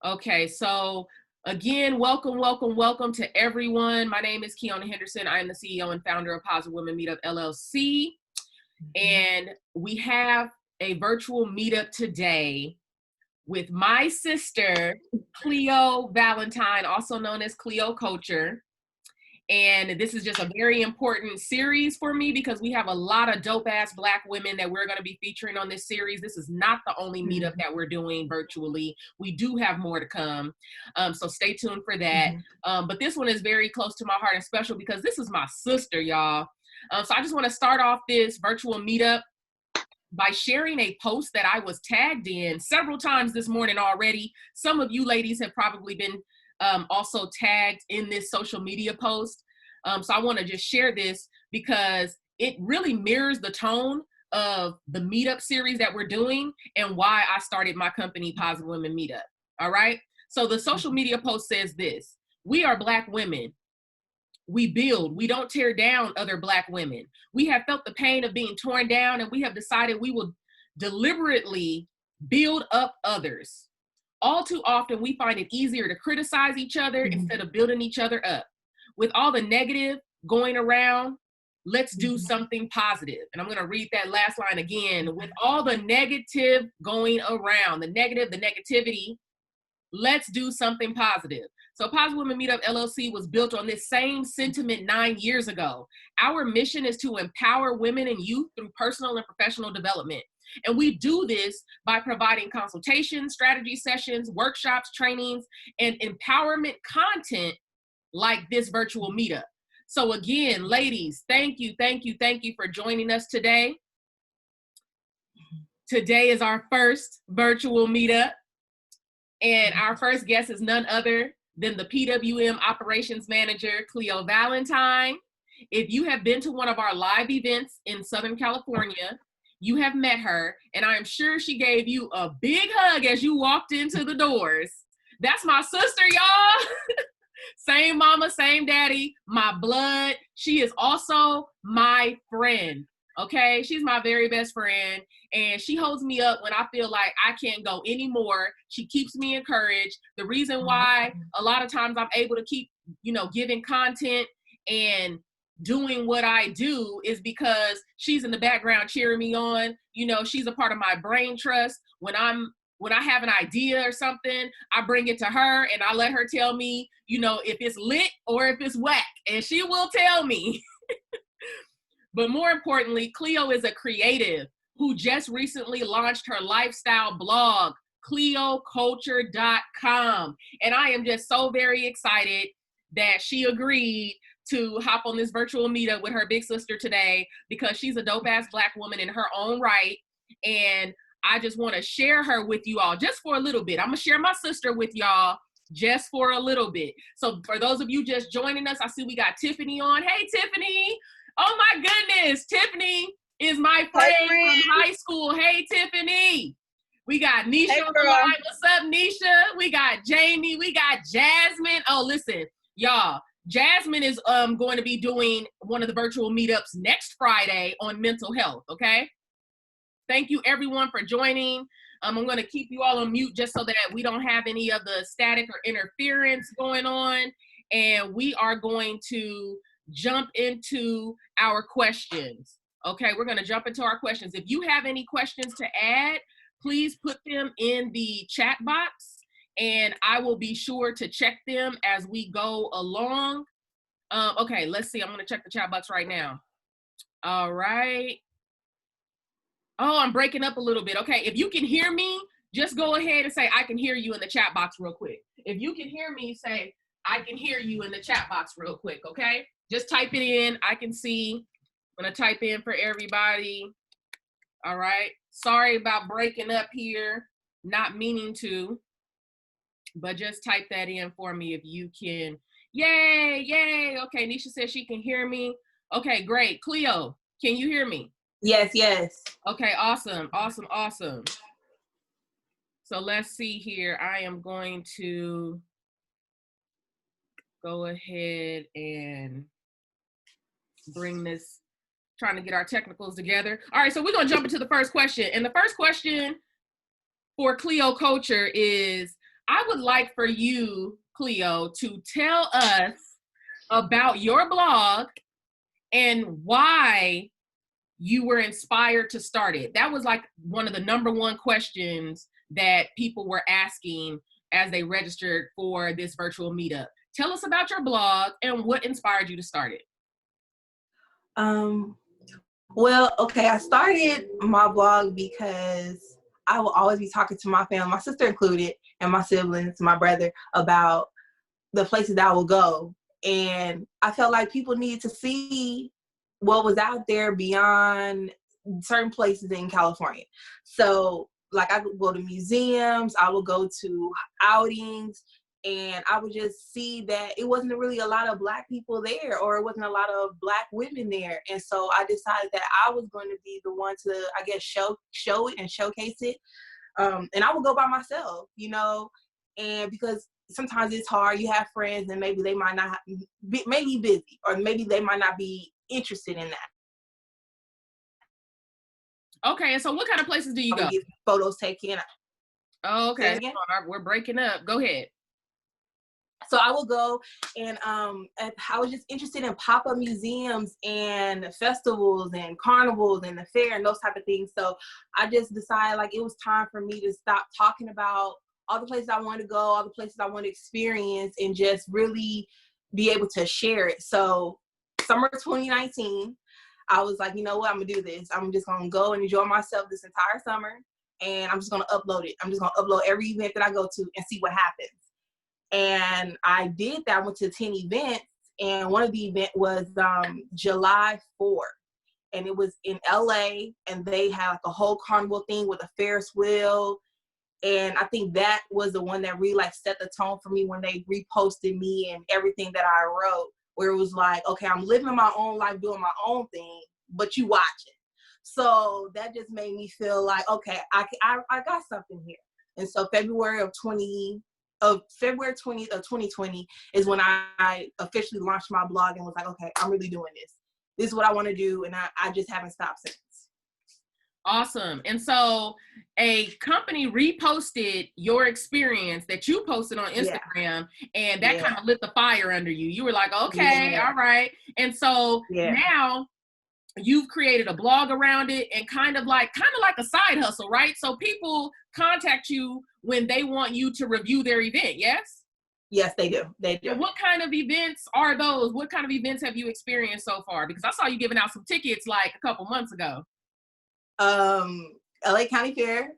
Okay, so again, welcome to everyone. My name is Kiona Henderson. I am the CEO and founder of Positive Women Meetup LLC. And we have a virtual meetup today with my sister, Cleo Valentine, also known as Cleo Culture. And this is just a very important series for me because we have a lot of dope ass Black women that we're going to be featuring on this series. This is not the only meetup that we're doing virtually. We do have more to come. So stay tuned for that. But this one is very close to my heart and special because this is my sister, y'all. So I just want to start off this virtual meetup by sharing a post that I was tagged in several times this morning already. Some of you ladies have probably been also tagged in this social media post. So I want to just share this because it really mirrors the tone of the meetup series that we're doing and why I started my company, Positive Women Meetup. All right. So the social media post says this: we are Black women. We build, we don't tear down other Black women. We have felt the pain of being torn down, and we have decided we will deliberately build up others. All too often, we find it easier to criticize each other instead of building each other up. With all the negative going around, let's do something positive. And I'm going to read that last line again. With all the negative going around, the negativity, let's do something positive. So Positive Women Meetup LLC was built on this same sentiment 9 years ago. Our mission is to empower women and youth through personal and professional development. And we do this by providing consultations, strategy sessions, workshops, trainings, and empowerment content like this virtual meetup. So again, ladies, thank you for joining us today. Today is our first virtual meetup, and our first guest is none other than the PWM Operations Manager, Cleo Valentine. If you have been to one of our live events in Southern California, you have met her, and I am sure she gave you a big hug as you walked into the doors. That's my sister, y'all. Same mama, same daddy, my blood. She is also my friend, okay? She's my very best friend, and she holds me up when I feel like I can't go anymore. She keeps me encouraged. The reason why a lot of times I'm able to keep, giving content and doing what I do is because she's in the background cheering me on. She's a part of my brain trust. When I have an idea or something, I bring it to her and I let her tell me, if it's lit or if it's whack, and she will tell me. But more importantly, Cleo is a creative who just recently launched her lifestyle blog, cleoculture.com. And I am just so very excited that she agreed to hop on this virtual meetup with her big sister today because she's a dope ass Black woman in her own right. And I just want to share her with you all just for a little bit. I'm going to share my sister with y'all just for a little bit. So for those of you just joining us, I see we got Tiffany on. Hey, Tiffany. Oh my goodness. Tiffany is my friend from high school. Hey, Tiffany. We got Nisha on the line. What's up, Nisha? We got Jamie. We got Jasmine. Oh, listen, y'all. Jasmine is going to be doing one of the virtual meetups next Friday on mental health, okay? Thank you, everyone, for joining. I'm going to keep you all on mute just so that we don't have any of the static or interference going on. And we are going to jump into our questions. Okay, we're going to jump into our questions. If you have any questions to add, please put them in the chat box, and I will be sure to check them as we go along. Okay, let's see. I'm going to check the chat box right now. All right. Oh, I'm breaking up a little bit. Okay, if you can hear me, just go ahead and say, I can hear you in the chat box real quick. If you can hear me, say, I can hear you in the chat box real quick, okay? Just type it in. I can see. I'm going to type in for everybody. All right. Sorry about breaking up here. Not meaning to, but just type that in for me if you can. Yay, yay. Okay, Nisha says she can hear me. Okay, great. Cleo, can you hear me? Yes, yes. Okay, awesome. So let's see here. I am going to go ahead and bring this, trying to get our technicals together. All right, so we're going to jump into the first question. And the first question for Cleo Culture is, I would like for you, Cleo, to tell us about your blog and why you were inspired to start it. That was like one of the number one questions that people were asking as they registered for this virtual meetup. Tell us about your blog and what inspired you to start it. Well, okay, I started my blog because I will always be talking to my family, my sister included, and my siblings, my brother, about the places that I will go. And I felt like people needed to see what was out there beyond certain places in California. So, like, I would go to museums, I would go to outings, and I would just see that it wasn't really a lot of Black people there, or it wasn't a lot of Black women there. And so I decided that I was going to be the one to, I guess, show it and showcase it. And I would go by myself, and because sometimes it's hard. You have friends and maybe they might not be maybe busy, or maybe they might not be interested in that. Okay, and so what kind of places do you go? Get photos taken. Oh, okay. We're breaking up. Go ahead. So I will go, and I was just interested in pop-up museums and festivals and carnivals and the fair and those type of things. So I just decided like it was time for me to stop talking about all the places I want to go, all the places I want to experience, and just really be able to share it. So summer 2019, I was like, you know what, I'm gonna do this. I'm just gonna go and enjoy myself this entire summer, and I'm just gonna upload it. I'm just gonna upload every event that I go to and see what happens. And I did that. I went to 10 events, and one of the events was July 4th. And it was in LA, and they had like a whole carnival thing with a Ferris wheel. And I think that was the one that really like set the tone for me when they reposted me and everything that I wrote, where it was like, okay, I'm living my own life, doing my own thing, but you watch it. So that just made me feel like, okay, I got something here. And so February 20th of 2020 is when I officially launched my blog and was like, okay, I'm really doing this. This is what I want to do. And I just haven't stopped since. Awesome. And so a company reposted your experience that you posted on Instagram, and that kind of lit the fire under you. You were like, okay, all right. And so now you've created a blog around it, and kind of like a side hustle, right? So people contact you when they want you to review their event. Yes? Yes, they do. They do. And what kind of events are those? What kind of events have you experienced so far? Because I saw you giving out some tickets like a couple months ago. LA County Fair,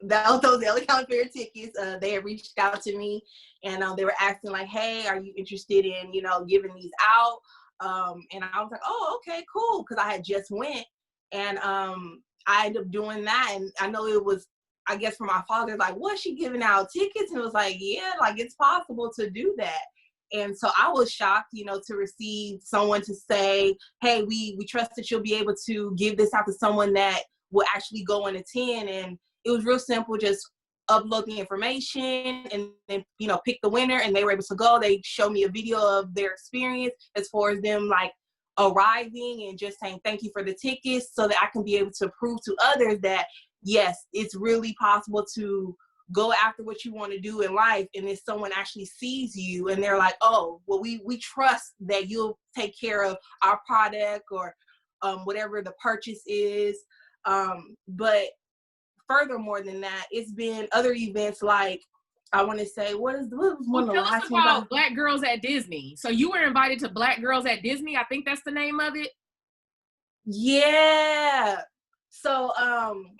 those LA County Fair tickets, they had reached out to me, and they were asking like, hey, are you interested in, giving these out? And I was like, oh, okay, cool. Cause I had just went, and I ended up doing that. And I know it was, I guess for my father, like, what's she giving out tickets? And it was like, yeah, like it's possible to do that. And so I was shocked, to receive someone to say, hey, we trust that you'll be able to give this out to someone that will actually go and attend. And it was real simple, just upload the information and then, pick the winner, and they were able to go. They showed me a video of their experience as far as them like arriving and just saying thank you for the tickets, so that I can be able to prove to others that yes, it's really possible to go after what you want to do in life. And if someone actually sees you and they're like, oh, well, we trust that you'll take care of our product or whatever the purchase is. But furthermore than that, it's been other events like, I want to say, what was one of the last ones? About Black Girls at Disney. So you were invited to Black Girls at Disney. I think that's the name of it. Yeah. So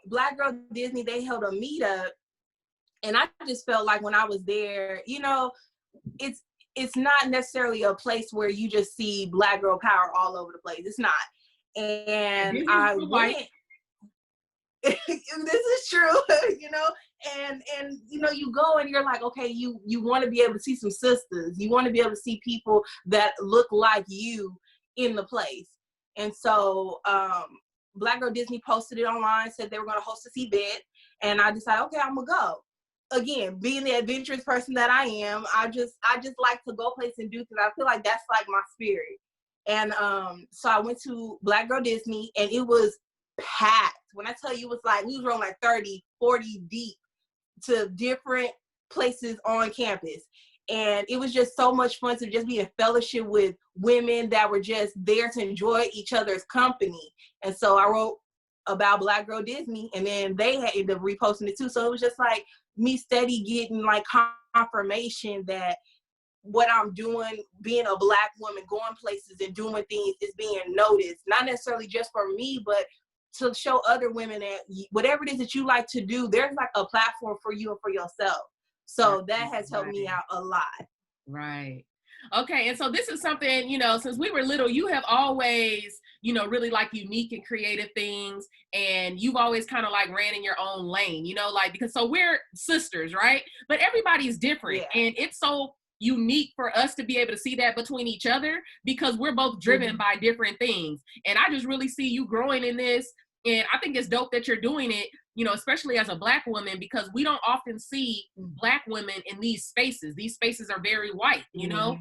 Black Girl Disney, they held a meetup, and I just felt like when I was there, it's not necessarily a place where you just see Black girl power all over the place. It's not. And I went. This is true, and you go and you're like, okay, you want to be able to see some sisters. You want to be able to see people that look like you in the place. And so Black Girl Disney posted it online, said they were going to host this event, and I decided, okay, I'm gonna go. Again, being the adventurous person that I am, I just like to go places and do things. I feel like that's like my spirit. And so I went to Black Girl Disney, and it was packed. When I tell you, it was like we were on like 30, 40 deep to different places on campus. And it was just so much fun to just be in fellowship with women that were just there to enjoy each other's company. And so I wrote about Black Girl Disney, and then they had ended up reposting it too. So it was just like me steady getting like confirmation that what I'm doing, being a Black woman, going places and doing things, is being noticed. Not necessarily just for me, but to show other women that whatever it is that you like to do, there's like a platform for you and for yourself. So that has helped me out a lot. Right. Okay. And so this is something, you know, since we were little, you have always, you know, really like unique and creative things. And you've always kind of like ran in your own lane, you know, like, because so we're sisters, right? But everybody's different. Yeah. And it's so unique for us to be able to see that between each other, because we're both driven by different things. And I just really see you growing in this. And I think it's dope that you're doing it, you know, especially as a Black woman, because we don't often see Black women in these spaces. These spaces are very white, you know?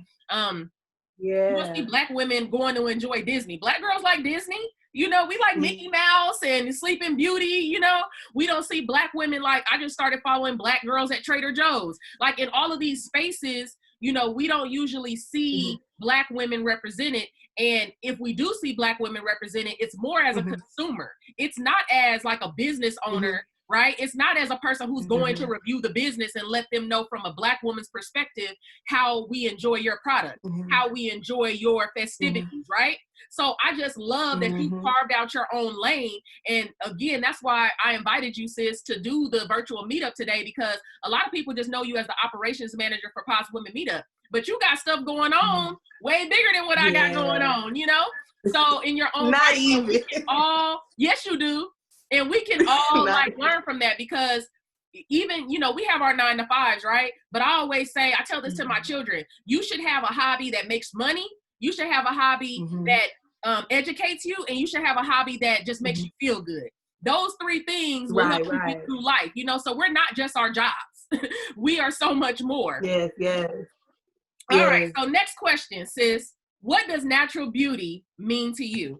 You don't see Black women going to enjoy Disney. Black girls like Disney, you know, we like Mickey Mouse and Sleeping Beauty, you know? We don't see Black women like, I just started following Black girls at Trader Joe's. Like in all of these spaces, you know, we don't usually see Black women represented. And if we do see Black women represented, it's more as a consumer. It's not as like a business owner, right? It's not as a person who's going to review the business and let them know from a Black woman's perspective how we enjoy your product, how we enjoy your festivities, right? So I just love that you carved out your own lane. And again, that's why I invited you, sis, to do the virtual meetup today, because a lot of people just know you as the operations manager for Positive Women Meetup. But you got stuff going on way bigger than what I got going on, you know? So in your own Not right, even. we can all, yes, you do. And we can all like learn from that, because even, you know, we have our 9 to 5s, right? But I always say, I tell this to my children, you should have a hobby that makes money. You should have a hobby that educates you, and you should have a hobby that just makes you feel good. Those 3 things will help you get through life, you know? So we're not just our jobs. We are so much more. Yes. All right, so next question, sis. What does natural beauty mean to you?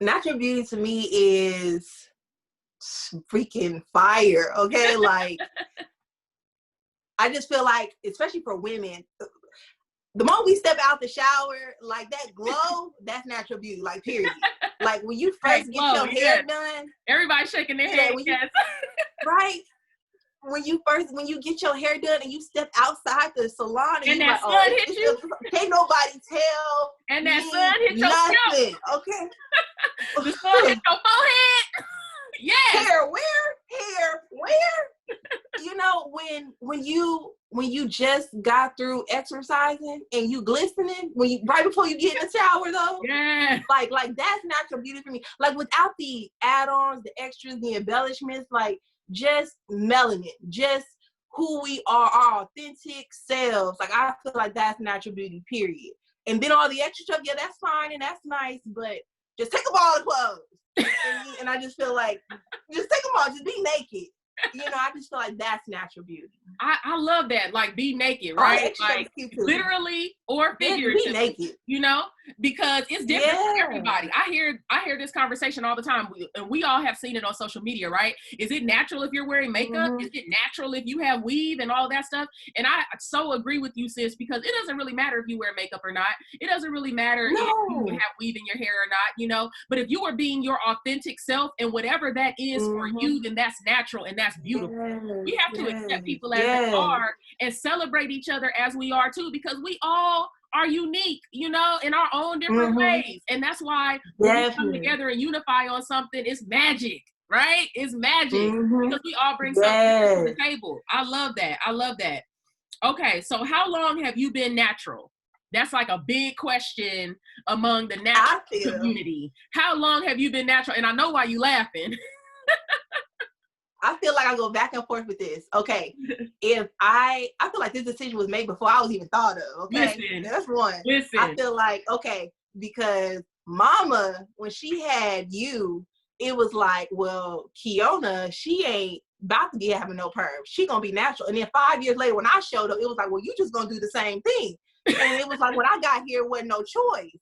Natural beauty to me is freaking fire, okay? Like, I just feel like, especially for women, the moment we step out the shower, like that glow, that's natural beauty, like period. Like when you first get your hair done. Everybody shaking their head, right? When you get your hair done and you step outside the salon and that like, sun hit you, can't nobody tell. And that sun hit your nothing. scalp. Okay. The sun hit your forehead. Yes. Hair where? You know, when you just got through exercising and you glistening, right before you get in the shower though. Yeah. Like that's natural beauty for me. Like without the add-ons, the extras, the embellishments, like just melanin, just who we are, our authentic selves. Like I feel like that's natural beauty, period. And then all the extra stuff, yeah, that's fine and that's nice, but just take off all the clothes. and I just feel like, just take them off, just be naked. You know, I just feel like that's natural beauty. I love that, like be naked, right? Like literally or figuratively, be naked. You know, because it's different for everybody. I hear this conversation all the time, and we all have seen it on social media, right? Is it natural if you're wearing makeup? Is it natural if you have weave and all that stuff? And I so agree with you, sis, because it doesn't really matter if you wear makeup or not. It doesn't really matter if you have weave in your hair or not, you know. But if you are being your authentic self and whatever that is for you, then that's natural and that's beautiful. We have to accept people as they are and celebrate each other as we are too, because we all are unique, you know, in our own different ways. And that's why when we come together and unify on something, it's magic, right? It's magic because we all bring something to the table. I love that. Okay, so how long have you been natural? That's like a big question among the natural community. How long have you been natural? And I know why you laughing. I feel like I go back and forth with this. Okay, if I feel like this decision was made before I was even thought of. Okay, that's one. I feel like, okay, because Mama, when she had you, it was like, well, Kiona, she ain't about to be having no perm. She gonna be natural. And then 5 years later, when I showed up, it was like, well, you just gonna do the same thing. And it was like, when I got here, wasn't no choice.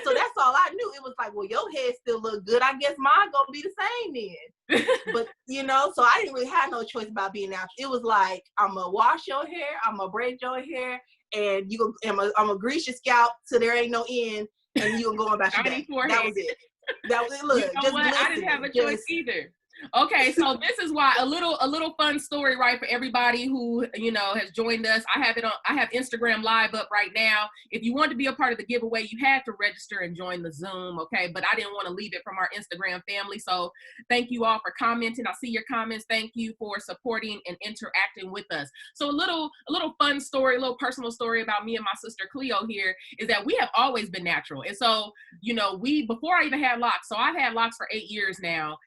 So that's all I knew. It was like, well, your head still look good. I guess mine gonna be the same then. But, you know, so I didn't really have no choice about being natural. It was like, I'm gonna wash your hair, I'm gonna braid your hair, and I'm gonna grease your scalp so there ain't no end, and you gonna go about your day. That was it. That was it. Look, you know just what? I didn't have a choice either. Okay, so this is why a little fun story, right, for everybody who, you know, has joined us. I have Instagram Live up right now. If you want to be a part of the giveaway, you had to register and join the Zoom, okay? But I didn't want to leave it from our Instagram family. So thank you all for commenting. I see your comments. Thank you for supporting and interacting with us. So a little fun story, a little personal story about me and my sister Cleo here is that we have always been natural. And so, you know, before I even had locks, so I've had locks for 8 years now.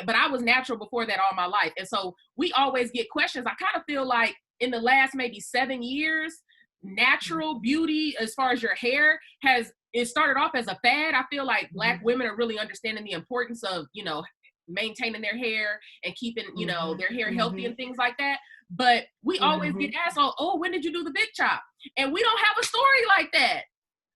But I was natural before that all my life. And so we always get questions. I kind of feel like in the last maybe 7 years, natural beauty as far as your hair it started off as a fad. I feel like Black women are really understanding the importance of, you know, maintaining their hair and keeping, you know, their hair healthy and things like that. But we always get asked, oh, when did you do the big chop? And we don't have a story like that.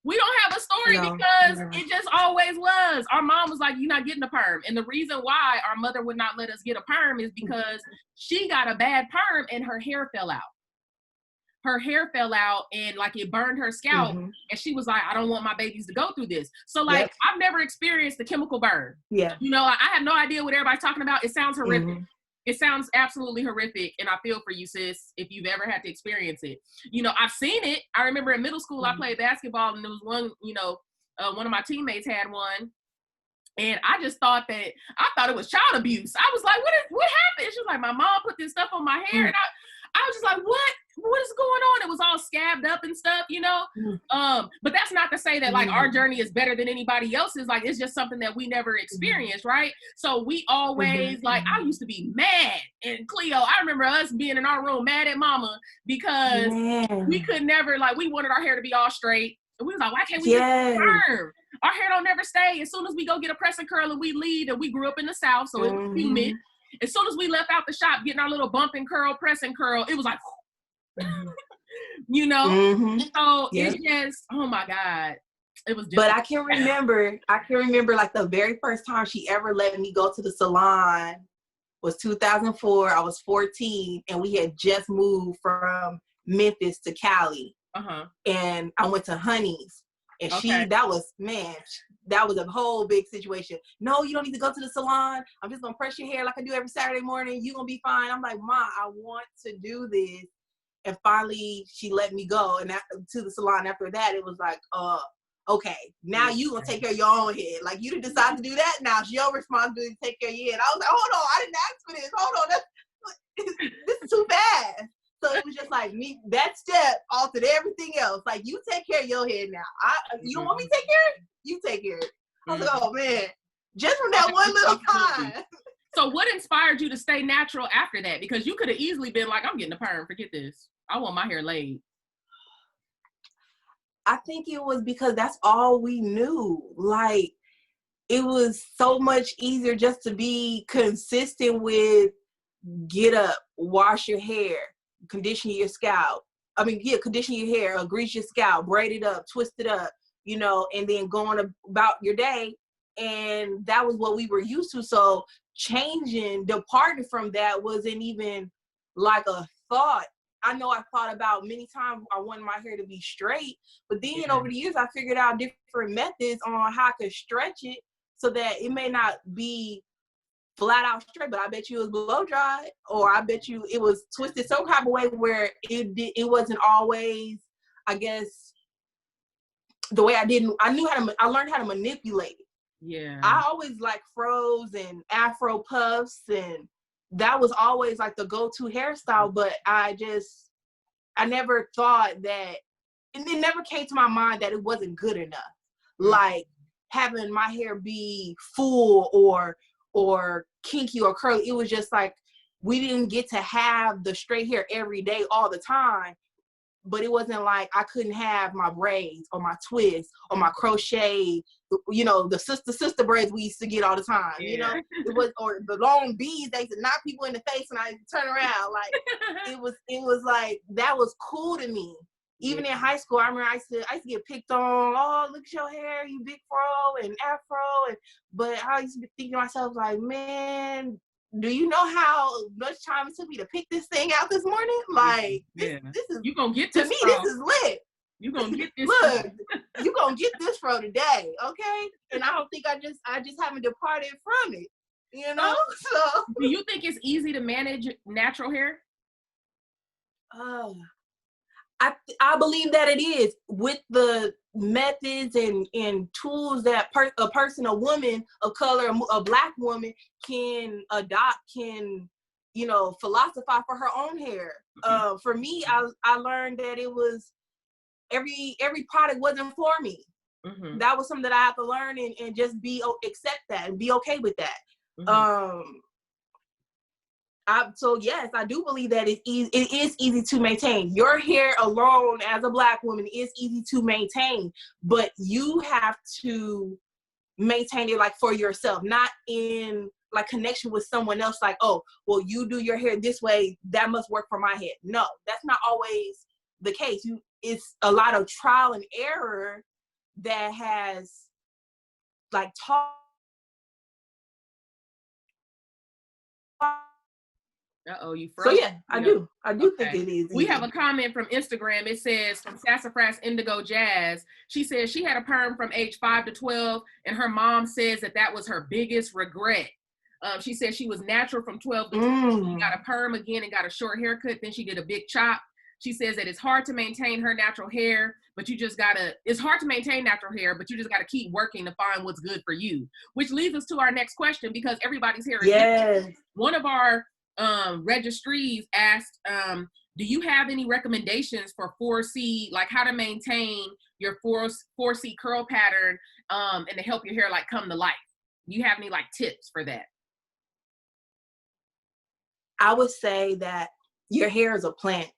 We don't have a story because it just always was. Our mom was like, you're not getting a perm. And the reason why our mother would not let us get a perm is because she got a bad perm and her hair fell out. Her hair fell out and like it burned her scalp. And she was like, I don't want my babies to go through this. So like, I've never experienced the chemical burn. Yeah. You know, I have no idea what everybody's talking about. It sounds horrific. It sounds absolutely horrific, and I feel for you, sis, if you've ever had to experience it. You know, I've seen it. I remember in middle school, I played basketball, and there was one, you know, one of my teammates had one, and I just thought it was child abuse. I was like, what happened? She was like, my mom put this stuff on my hair, and I was just like, what is going on? It was all scabbed up and stuff, you know? But that's not to say that like our journey is better than anybody else's. Like, it's just something that we never experienced, right? So we always like, I used to be mad. And Cleo, I remember us being in our room mad at mama because we could never, like, we wanted our hair to be all straight. And we was like, why can't we just perm? Our hair don't never stay. As soon as we go get a press and curl and we leave, and we grew up in the South, so it was humid. As soon as we left out the shop, getting our little bump and curl, press and curl, it was like, you know? So it's just, oh my God. It was different. But I can remember like the very first time she ever let me go to the salon was 2004. I was 14 and we had just moved from Memphis to Cali. And I went to Honey's. And that was a whole big situation. No, you don't need to go to the salon. I'm just going to press your hair like I do every Saturday morning. You're going to be fine. I'm like, Ma, I want to do this. And finally, she let me go. And to the salon after that, it was like, okay, now you going to take care of your own head. Like, you didn't decide to do that. Now it's your responsibility to take care of your head. I was like, hold on, I didn't ask for this. Hold on, this is too fast. So it was just like me, that step altered everything else. Like, you take care of your head now. You don't want me to take care of it? You take care of it. I was like, oh man, just from that one little time. So what inspired you to stay natural after that? Because you could have easily been like, I'm getting a perm, forget this. I want my hair laid. I think it was because that's all we knew. Like, it was so much easier just to be consistent with get up, wash your hair, condition your scalp. Condition your hair, grease your scalp, braid it up, twist it up, you know, and then going about your day. And that was what we were used to. So departing from that wasn't even like a thought. I know I thought about many times I wanted my hair to be straight, but then over the years, I figured out different methods on how I could stretch it so that it may not be flat out straight, but I bet you it was blow dried, or I bet you it was twisted some type of way where it wasn't always, I guess, the way I learned how to manipulate it. Yeah. I always like fros and Afro puffs, and that was always like the go-to hairstyle, but I never thought that, and it never came to my mind that it wasn't good enough. Like having my hair be full or kinky or curly. It was just like, we didn't get to have the straight hair every day all the time, but it wasn't like I couldn't have my braids or my twists or my crochet, you know, the sister braids we used to get all the time, you know, it was, or the long beads, they used to knock people in the face and I turn around. Like, it was like, that was cool to me. Even in high school, I remember I used to get picked on. Oh, look at your hair, you big fro and afro. But I used to be thinking to myself, like, man, do you know how much time it took me to pick this thing out this morning? Like, this is, you gonna get to this me, fro. this is lit. You gonna get this. Look, you gonna get this fro today, okay? And I don't think I just haven't departed from it, you know. So, do you think it's easy to manage natural hair? I believe that it is, with the methods and tools that a woman of color, a Black woman can adopt, can, you know, philosophize for her own hair. For me, I learned that it was every product wasn't for me. That was something that I had to learn and just accept that and be okay with that. So yes, I do believe that it is easy to maintain. Your hair alone as a Black woman is easy to maintain, but you have to maintain it like for yourself, not in like connection with someone else. Like, oh, well, you do your hair this way, that must work for my head. No, that's not always the case. It's a lot of trial and error that has like taught. You froze. So yeah, I do think it is. We have a comment from Instagram. It says, from Sassafras Indigo Jazz. She says she had a perm from age 5 to 12, and her mom says that was her biggest regret. She said she was natural from 12 to 12. She got a perm again and got a short haircut. Then she did a big chop. She says that it's hard to maintain her natural hair, but it's hard to maintain natural hair, but you just gotta keep working to find what's good for you. Which leads us to our next question, because everybody's hair is different. One of our registries asked, do you have any recommendations for 4C, like how to maintain your 4C curl pattern and to help your hair like come to life? Do you have any like tips for that? I would say that your hair is a plant.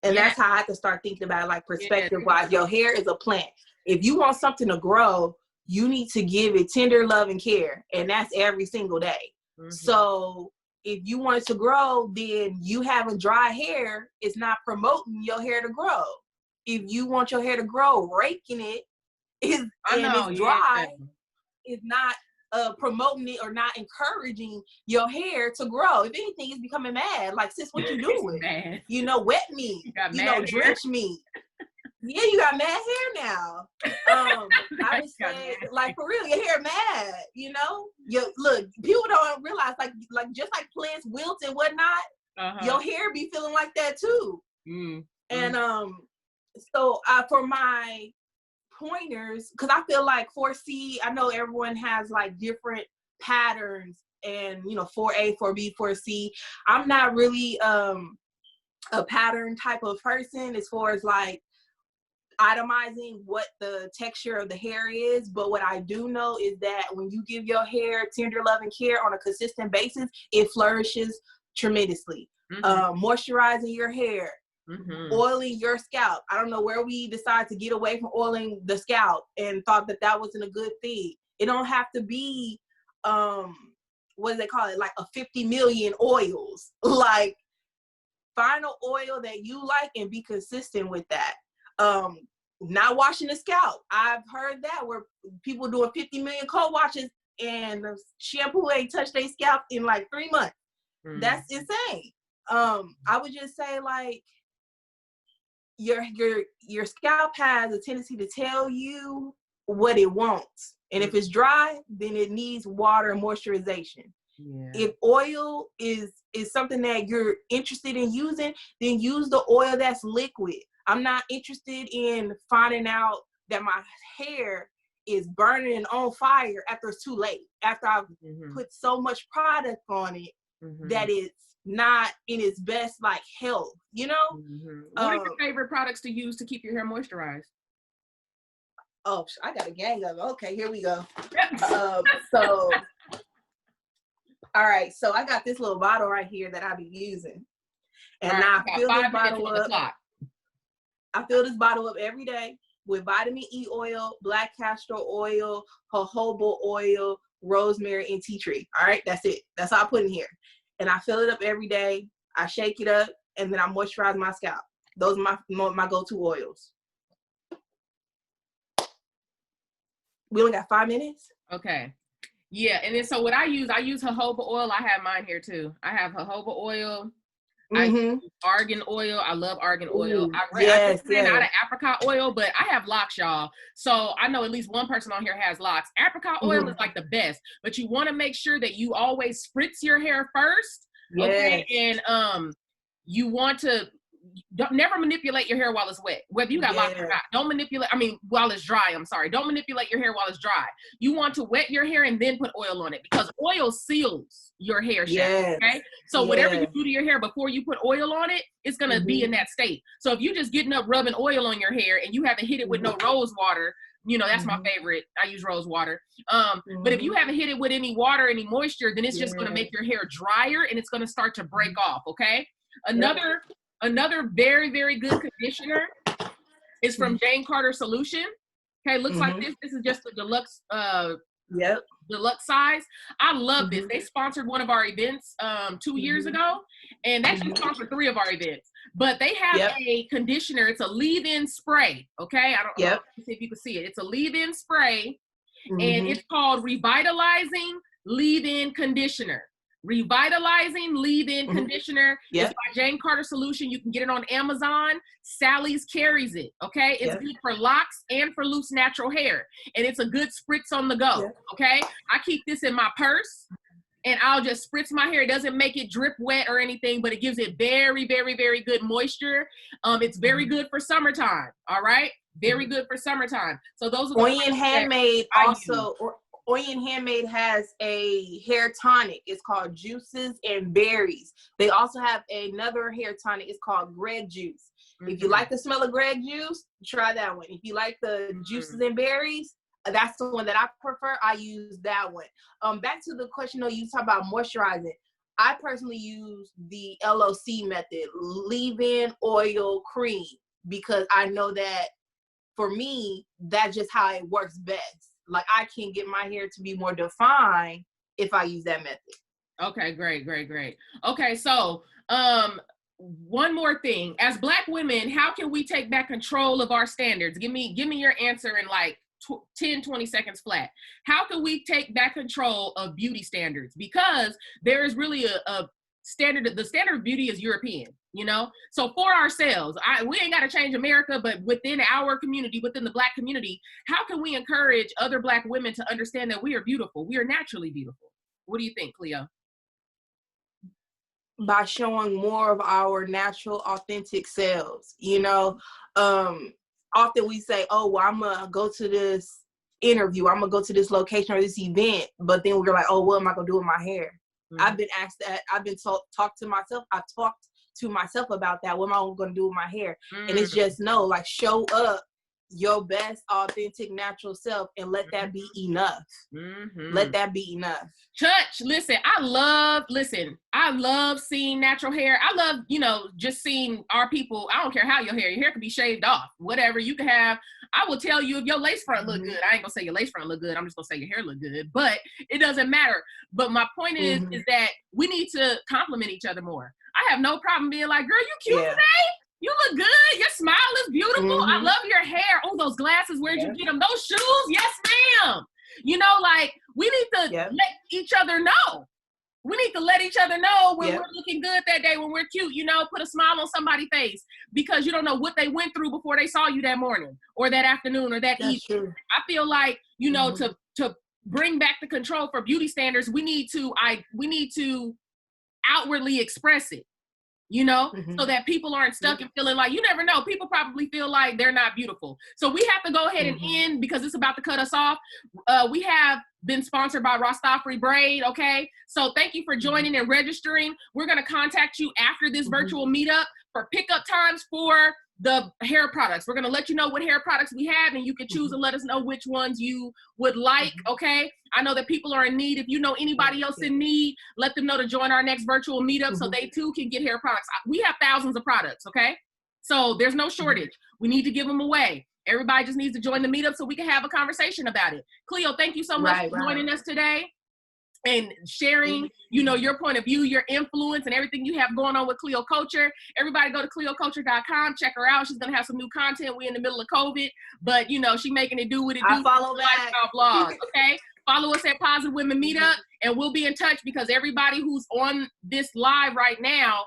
And that's how I have to start thinking about it, like perspective-wise. Your hair is a plant. If you want something to grow, you need to give it tender love and care. And that's every single day. So if you want it to grow, then you having dry hair is not promoting your hair to grow. If you want your hair to grow, raking it it's dry is not promoting it or not encouraging your hair to grow. If anything, it's becoming mad. Like, sis, what you doing? You know, wet me. You know, drench me. Yeah, you got mad hair now. I would say, like, for real, your hair mad. You know, look, people don't realize, like just like plants wilt and whatnot, your hair be feeling like that too. And so for my pointers, because I feel like 4C, I know everyone has like different patterns, and you know, 4A, 4B, 4C. I'm not really a pattern type of person as far as like itemizing what the texture of the hair is, but what I do know is that when you give your hair tender love and care on a consistent basis, it flourishes tremendously. Moisturizing your hair, oiling your scalp. I don't know where we decide to get away from oiling the scalp and thought that wasn't a good thing. It don't have to be what do they call it, like a 50 million oils. Like, find an oil that you like and be consistent with that. Not washing the scalp. I've heard that where people doing 50 million cold washes and the shampoo ain't touched their scalp in like 3 months. That's insane. I would just say, like, your scalp has a tendency to tell you what it wants. And if it's dry, then it needs water and moisturization. If oil is something that you're interested in using, then use the oil that's liquid. I'm not interested in finding out that my hair is burning and on fire after it's too late, after I've put so much product on it that it's not in its best like health, you know? What are your favorite products to use to keep your hair moisturized? Oh, I got a gang of them. Okay, here we go. So all right, so I got this little bottle right here that I be using. And I fill this bottle up. I fill this bottle up every day with vitamin E oil, black castor oil, jojoba oil, rosemary, and tea tree. All right, that's it. That's all I put in here. And I fill it up every day. I shake it up, and then I moisturize my scalp. Those are my go-to oils. We only got 5 minutes. Okay. Yeah, and then so what I use jojoba oil. I have mine here too. I have jojoba oil. I use argan oil. I love argan oil. I just ran out of apricot oil, but I have locks, y'all. So I know at least one person on here has locks. Apricot oil is like the best, but you want to make sure that you always spritz your hair first. Okay, and you want to never manipulate your hair while it's wet, whether you got locks or not. Don't manipulate. I mean, while it's dry. I'm sorry. Don't manipulate your hair while it's dry. You want to wet your hair and then put oil on it, because oil seals your hair shaft. Okay, so whatever you do to your hair before you put oil on it, it's gonna be in that state. So if you just getting up rubbing oil on your hair and you haven't hit it with no rose water, you know, that's my favorite. I use rose water. But if you haven't hit it with any water, any moisture, then it's just gonna make your hair drier and it's gonna start to break off. Okay. Another very, very good conditioner is from Jane Carter Solution. Okay, looks like this. This is just the deluxe deluxe size. I love this. They sponsored one of our events 2 years ago, and actually sponsored 3 of our events. But they have a conditioner. It's a leave-in spray. Okay, I don't know. Let's see if you can see it. It's a leave-in spray, and it's called Revitalizing Leave-In Conditioner. Revitalizing leave-in conditioner. It's by Jane Carter Solution. You can get it on Amazon. Sally's carries it. Okay, it's good for locks and for loose natural hair, and it's a good spritz on the go. Okay, I keep this in my purse, and I'll just spritz my hair. It doesn't make it drip wet or anything, but it gives it very, very, very good moisture. It's very good for summertime. All right, very good for summertime. So those are the Oyen Handmade also. Oyen Handmade has a hair tonic. It's called Juices and Berries. They also have another hair tonic. It's called Greg Juice. If you like the smell of Greg Juice, try that one. If you like the Juices and Berries, that's the one that I prefer. I use that one. Back to the question, though, you talk about moisturizing. I personally use the LOC method, leave-in oil cream, because I know that for me, that's just how it works best. Like, I can get my hair to be more defined if I use that method. Okay, great. Okay, so one more thing. As Black women, how can we take back control of our standards? Give me your answer in like 10, 20 seconds flat. How can we take back control of beauty standards? Because there is really a standard. The standard of beauty is European, you know? So for ourselves, we ain't got to change America, but within our community, within the Black community, how can we encourage other Black women to understand that we are beautiful? We are naturally beautiful. What do you think, Cleo? By showing more of our natural, authentic selves. You know, often we say, oh, well, I'm going to go to this interview. I'm going to go to this location or this event. But then we're like, oh, what am I going to do with my hair? I've been asked that. I've been talked to myself. I've talked to myself about that. What am I going to do with my hair? And it's just like, show up your best, authentic, natural self, and let that be enough. Let that be enough. Church, listen, I love seeing natural hair. I love, just seeing our people. I don't care how your hair can be shaved off, whatever you can have. I will tell you if your lace front look good. I ain't gonna say your lace front look good. I'm just gonna say your hair look good, but it doesn't matter. But my point is that we need to compliment each other more. I have no problem being like, girl, you cute today. You look good. Your smile is beautiful. I love your hair. Oh, those glasses. Where'd you get them? Those shoes? Yes, ma'am. Like, we need to let each other know. We need to let each other know when we're looking good that day, when we're cute, put a smile on somebody's face, because you don't know what they went through before they saw you that morning or that afternoon or that evening. True. I feel like, to bring back the control for beauty standards, we need to outwardly express it. So that people aren't stuck and feeling like, you never know. People probably feel like they're not beautiful. So we have to go ahead and end, because it's about to cut us off. We have been sponsored by Rastafari Braid. Okay. So thank you for joining and registering. We're going to contact you after this virtual meetup for pickup times for the hair products. We're going to let you know what hair products we have, and you can choose and let us know which ones you would like. Okay. I know that people are in need. If you know anybody else in need, let them know to join our next virtual meetup so they too can get hair products. We have thousands of products. Okay. So there's no shortage. We need to give them away. Everybody just needs to join the meetup so we can have a conversation about it. Cleo, thank you so much for joining us today. and sharing, you know, your point of view, your influence, and everything you have going on with Cleo Culture. Everybody go to cleoculture.com, check her out. She's gonna have some new content. We're in the middle of COVID, but you know, she making it do what it do. I follow that. Blog, okay? Follow us at Positive Women Meetup, and we'll be in touch, because everybody who's on this live right now,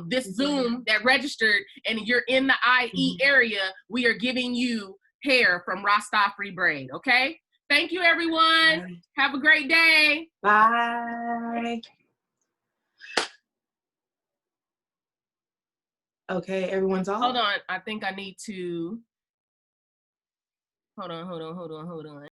this Zoom that registered, and you're in the IE area, we are giving you hair from Rasta Free Braid, okay? Thank you, everyone. Have a great day. Bye. Okay, everyone's off. Hold on. I think I need to. Hold on.